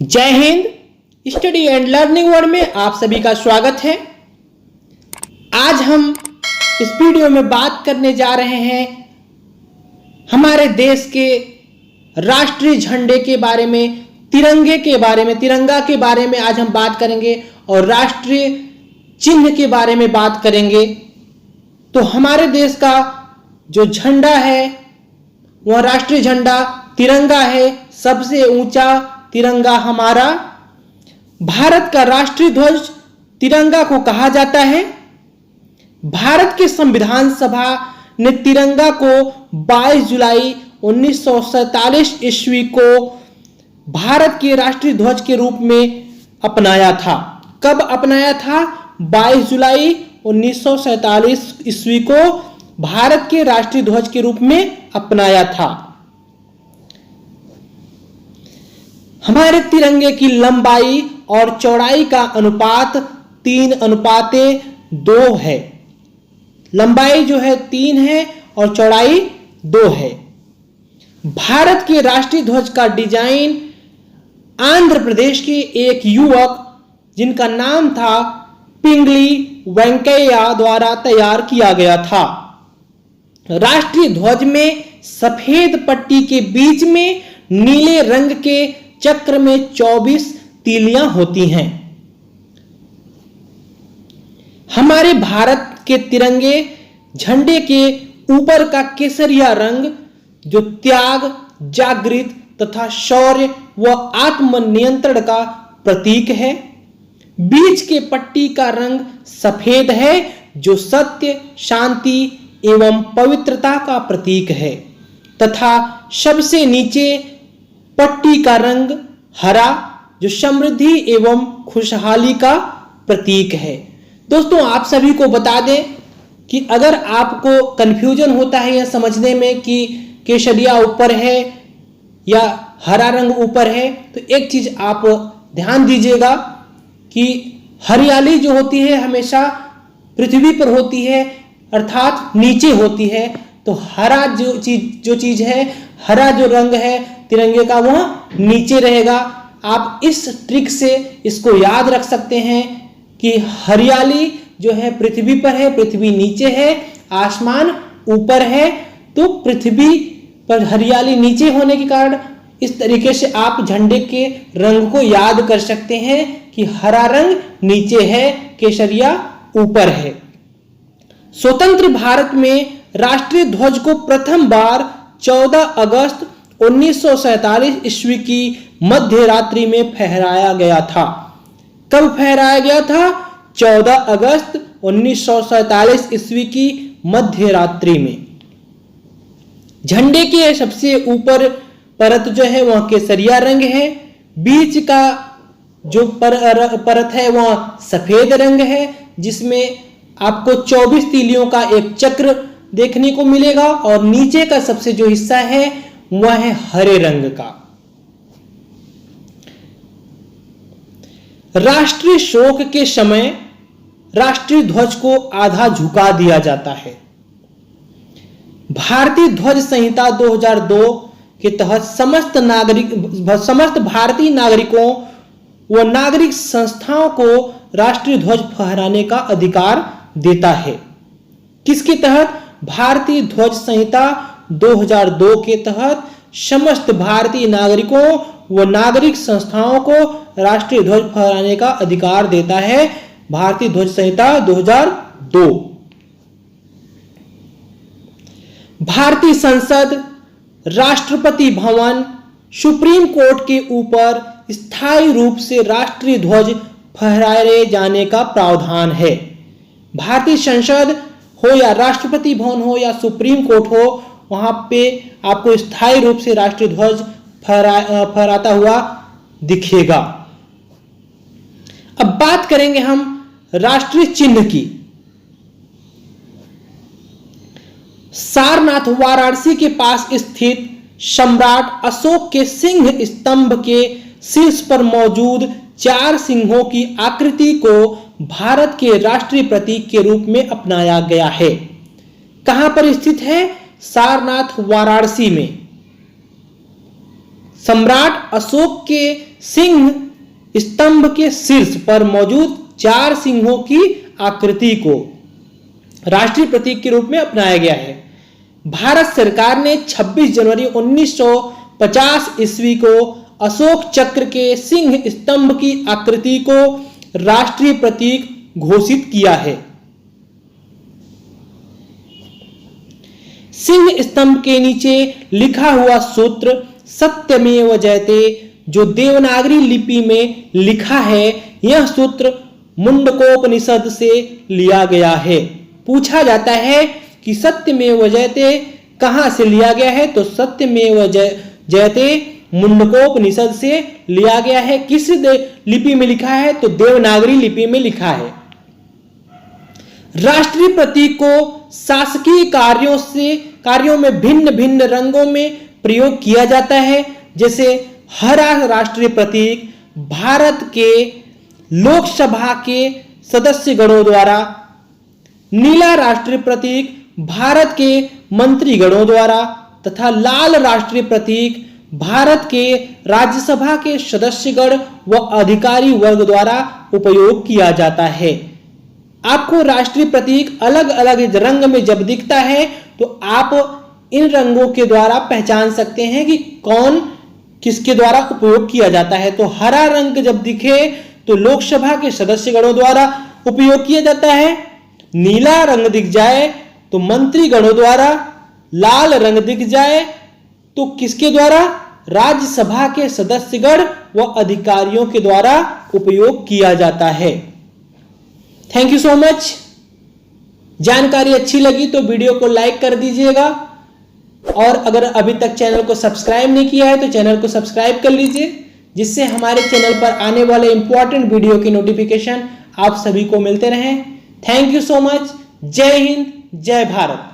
जय Hind. Study and learning world में आप सभी का स्वागत है। आज हम इस वीडियो में बात करने जा रहे हैं हमारे देश के राष्ट्रीय झंडे के बारे में, तिरंगे के बारे में, तिरंगा के बारे में आज हम बात करेंगे और राष्ट्रीय चिन्ह के बारे में बात करेंगे। तो हमारे देश का जो झंडा है वह राष्ट्रीय झंडा तिरंगा है। सबसे ऊंचा तिरंगा हमारा भारत का राष्ट्रीय ध्वज तिरंगा को कहा जाता है। भारत के संविधान सभा ने तिरंगा को 22 जुलाई 1947 ईस्वी को भारत के राष्ट्रीय ध्वज के रूप में अपनाया था। कब अपनाया था? 22 जुलाई 1947 ईस्वी को भारत के राष्ट्रीय ध्वज के रूप में अपनाया था। हमारे तिरंगे की लंबाई और चौड़ाई का अनुपात 3:2 है। लंबाई जो है 3 है और चौड़ाई 2 है। भारत के राष्ट्रीय ध्वज का डिजाइन आंध्र प्रदेश के एक युवक जिनका नाम था पिंगली वेंकैया द्वारा तैयार किया गया था। राष्ट्रीय ध्वज में सफेद पट्टी के बीच में नीले रंग के चक्र में 24 तीलियां होती हैं। हमारे भारत के तिरंगे झंडे के ऊपर का केसरिया रंग जो त्याग, जागृत तथा शौर्य व आत्मनियंत्रण का प्रतीक है। बीच के पट्टी का रंग सफेद है जो सत्य, शांति एवं पवित्रता का प्रतीक है तथा सबसे नीचे पट्टी का रंग हरा जो समृद्धि एवं खुशहाली का प्रतीक है। दोस्तों, आप सभी को बता दें कि अगर आपको कंफ्यूजन होता है या समझने में कि केसरिया ऊपर है या हरा रंग ऊपर है, तो एक चीज आप ध्यान दीजिएगा कि हरियाली जो होती है हमेशा पृथ्वी पर होती है, अर्थात नीचे होती है। तो हरा जो चीज है, हरा जो रंग है तिरंगे का वह नीचे रहेगा। आप इस ट्रिक से इसको याद रख सकते हैं कि हरियाली जो है पृथ्वी पर है, पृथ्वी नीचे है, आसमान ऊपर है। तो पृथ्वी पर हरियाली नीचे होने के कारण इस तरीके से आप झंडे के रंग को याद कर सकते हैं कि हरा रंग नीचे है, केसरिया ऊपर है। स्वतंत्र भारत में राष्ट्रीय ध्वज को प्रथम बार 14 अगस्त 1947 ईस्वी की मध्य रात्रि में फहराया गया था। कब फहराया गया था? 14 अगस्त 1947 ईस्वी की मध्य रात्रि में। झंडे के सबसे ऊपर परत जो है वह केसरिया रंग है। बीच का जो परत है वह सफेद रंग है जिसमें आपको 24 तीलियों का एक चक्र देखने को मिलेगा और नीचे का सबसे जो हिस्सा है वह है हरे रंग का। राष्ट्रीय शोक के समय राष्ट्रीय ध्वज को आधा झुका दिया जाता है। भारतीय ध्वज संहिता 2002 के तहत समस्त भारतीय नागरिकों व नागरिक संस्थाओं को राष्ट्रीय ध्वज फहराने का अधिकार देता है। किसके तहत? भारतीय ध्वज संहिता 2002 के तहत समस्त भारतीय नागरिकों व नागरिक संस्थाओं को राष्ट्रीय ध्वज फहराने का अधिकार देता है भारतीय ध्वज संहिता 2002। भारतीय संसद, राष्ट्रपति भवन, सुप्रीम कोर्ट के ऊपर स्थायी रूप से राष्ट्रीय ध्वज फहराए जाने का प्रावधान है। भारतीय संसद हो या राष्ट्रपति भवन हो या सुप्रीम कोर्ट हो, वहां पे आपको स्थायी रूप से राष्ट्रीय ध्वज फहराता हुआ दिखेगा। अब बात करेंगे हम राष्ट्रीय चिन्ह की। सारनाथ वाराणसी के पास स्थित सम्राट अशोक के सिंह स्तंभ के शीर्ष पर मौजूद 4 सिंहों की आकृति को भारत के राष्ट्रीय प्रतीक के रूप में अपनाया गया है। कहां पर स्थित है? सारनाथ वाराणसी में। सम्राट अशोक के सिंह स्तंभ के शीर्ष पर मौजूद 4 सिंहों की आकृति को राष्ट्रीय प्रतीक के रूप में अपनाया गया है। भारत सरकार ने 26 जनवरी 1950 ईस्वी को अशोक चक्र के सिंह स्तंभ की आकृति को राष्ट्रीय प्रतीक घोषित किया है। सिंह स्तंभ के नीचे लिखा हुआ सूत्र सत्यमेव जयते जो देवनागरी लिपि में लिखा है, यह सूत्र मुंडकोपनिषद से लिया गया है। पूछा जाता है कि सत्यमेव जयते कहां से लिया गया है, तो सत्यमेव जयते मुंडकोपनिषद से लिया गया है। किस लिपि में लिखा है, तो देवनागरी लिपि में लिखा है। राष्ट्रीय प्रतीक को शासकीय कार्यों में भिन्न भिन्न रंगों में प्रयोग किया जाता है। जैसे हरा राष्ट्रीय प्रतीक भारत के लोकसभा के सदस्यगणों द्वारा, नीला राष्ट्रीय प्रतीक भारत के मंत्रीगणों द्वारा तथा लाल राष्ट्रीय प्रतीक भारत के राज्यसभा के सदस्यगण व अधिकारी वर्ग द्वारा उपयोग किया जाता है। आपको राष्ट्रीय प्रतीक अलग अलग रंग में जब दिखता है तो आप इन रंगों के द्वारा पहचान सकते हैं कि कौन किसके द्वारा उपयोग किया जाता है। तो हरा रंग जब दिखे तो लोकसभा के सदस्यगणों द्वारा उपयोग किया जाता है, नीला रंग दिख जाए तो मंत्रीगणों द्वारा, लाल रंग दिख जाए तो किसके द्वारा, राज्यसभा के सदस्यगण व अधिकारियों के द्वारा उपयोग किया जाता है। Thank you so much. जानकारी अच्छी लगी तो वीडियो को लाइक कर दीजिएगा और अगर अभी तक चैनल को सब्सक्राइब नहीं किया है तो चैनल को सब्सक्राइब कर लीजिए, जिससे हमारे चैनल पर आने वाले इंपॉर्टेंट वीडियो की नोटिफिकेशन आप सभी को मिलते रहें। Thank you so much. जय हिंद, जय भारत।